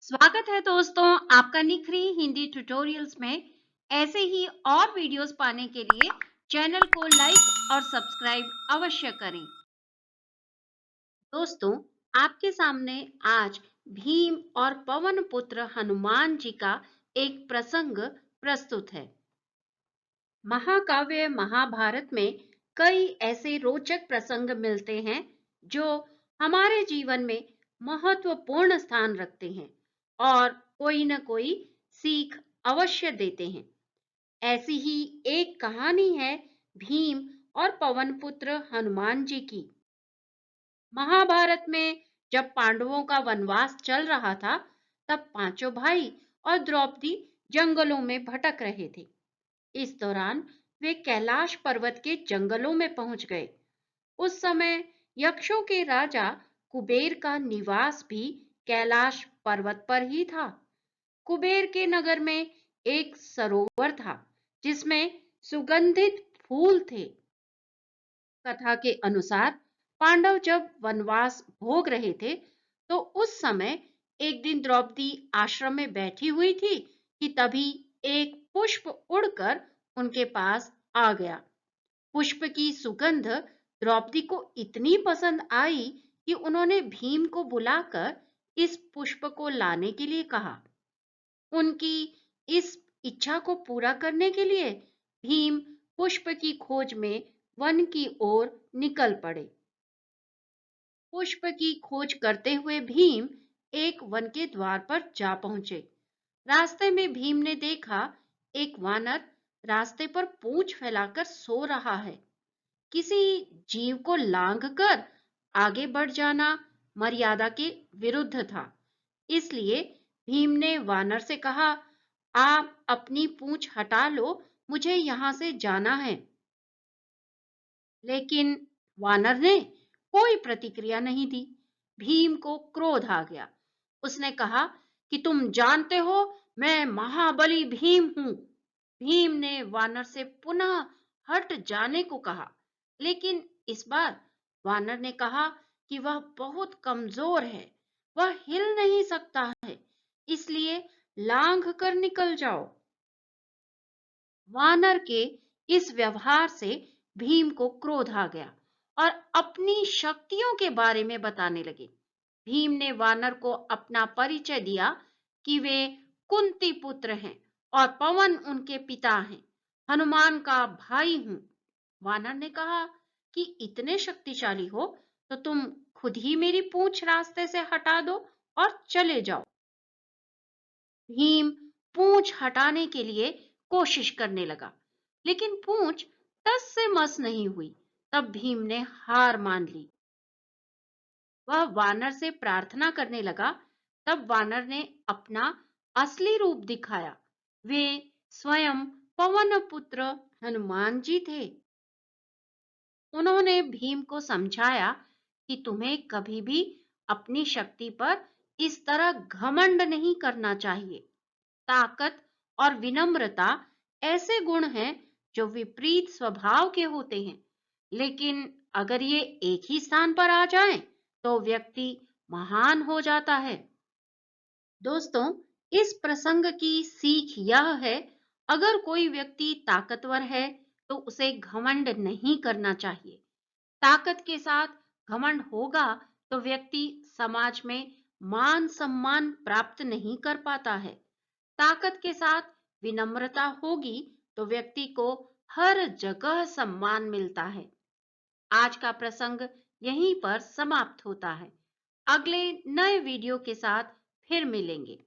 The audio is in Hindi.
स्वागत है दोस्तों आपका निखरी हिंदी ट्यूटोरियल्स में। ऐसे ही और वीडियोस पाने के लिए चैनल को लाइक और सब्सक्राइब अवश्य करें। दोस्तों, आपके सामने आज भीम और पवन पुत्र हनुमान जी का एक प्रसंग प्रस्तुत है। महाकाव्य महाभारत में कई ऐसे रोचक प्रसंग मिलते हैं जो हमारे जीवन में महत्वपूर्ण स्थान रखते हैं और कोई न कोई सीख अवश्य देते हैं। ऐसी ही एक कहानी है भीम और पवन पुत्र हनुमान जी की। महाभारत में जब पांडवों का वनवास चल रहा था, तब पांचों भाई और द्रौपदी जंगलों में भटक रहे थे। इस दौरान वे कैलाश पर्वत के जंगलों में पहुंच गए। उस समय यक्षों के राजा कुबेर का निवास भी कैलाश पर्वत पर ही था। कुबेर के नगर में एक सरोवर था जिसमें सुगंधित फूल थे। कथा के अनुसार पांडव जब वनवास भोग रहे थे, तो उस समय एक दिन द्रौपदी आश्रम में बैठी हुई थी कि तभी एक पुष्प उड़कर उनके पास आ गया। पुष्प की सुगंध द्रौपदी को इतनी पसंद आई कि उन्होंने भीम को बुलाकर इस पुष्प को लाने के लिए कहा। उनकी इस इच्छा को पूरा करने के लिए भीम पुष्प की खोज में वन की ओर निकल पड़े। पुष्प की खोज करते हुए भीम एक वन के द्वार पर जा पहुंचे। रास्ते में भीम ने देखा एक वानर रास्ते पर पूंछ फैलाकर सो रहा है। किसी जीव को लांघकर आगे बढ़ जाना मर्यादा के विरुद्ध था। इसलिए भीम ने वानर से कहा, आप अपनी पूंछ हटा लो, मुझे यहां से जाना है। लेकिन वानर ने कोई प्रतिक्रिया नहीं दी। भीम को क्रोध आ गया। उसने कहा कि तुम जानते हो मैं महाबली भीम हूं। भीम ने वानर से पुनः हट जाने को कहा, लेकिन इस बार वानर ने कहा कि वह बहुत कमजोर है, वह हिल नहीं सकता है, इसलिए लांघ कर निकल जाओ। वानर के इस व्यवहार से भीम को क्रोध आ गया और अपनी शक्तियों के बारे में बताने लगे। भीम ने वानर को अपना परिचय दिया कि वे कुंती पुत्र हैं और पवन उनके पिता हैं, हनुमान का भाई हूं। वानर ने कहा कि इतने शक्तिशाली हो तो तुम खुद ही मेरी पूंछ रास्ते से हटा दो और चले जाओ। भीम पूंछ हटाने के लिए कोशिश करने लगा, लेकिन पूंछ टस से मस नहीं हुई। तब भीम ने हार मान ली। वह वानर से प्रार्थना करने लगा। तब वानर ने अपना असली रूप दिखाया। वे स्वयं पवन पुत्र हनुमान जी थे। उन्होंने भीम को समझाया कि तुम्हें कभी भी अपनी शक्ति पर इस तरह घमंड नहीं करना चाहिए। ताकत और विनम्रता ऐसे गुण हैं जो विपरीत स्वभाव के होते हैं, लेकिन अगर ये एक ही स्थान पर आ जाएं, तो व्यक्ति महान हो जाता है। दोस्तों, इस प्रसंग की सीख यह है, अगर कोई व्यक्ति ताकतवर है तो उसे घमंड नहीं करना चाहिए। ताकत के साथ घमंड होगा तो व्यक्ति समाज में मान सम्मान प्राप्त नहीं कर पाता है। ताकत के साथ विनम्रता होगी तो व्यक्ति को हर जगह सम्मान मिलता है। आज का प्रसंग यहीं पर समाप्त होता है। अगले नए वीडियो के साथ फिर मिलेंगे।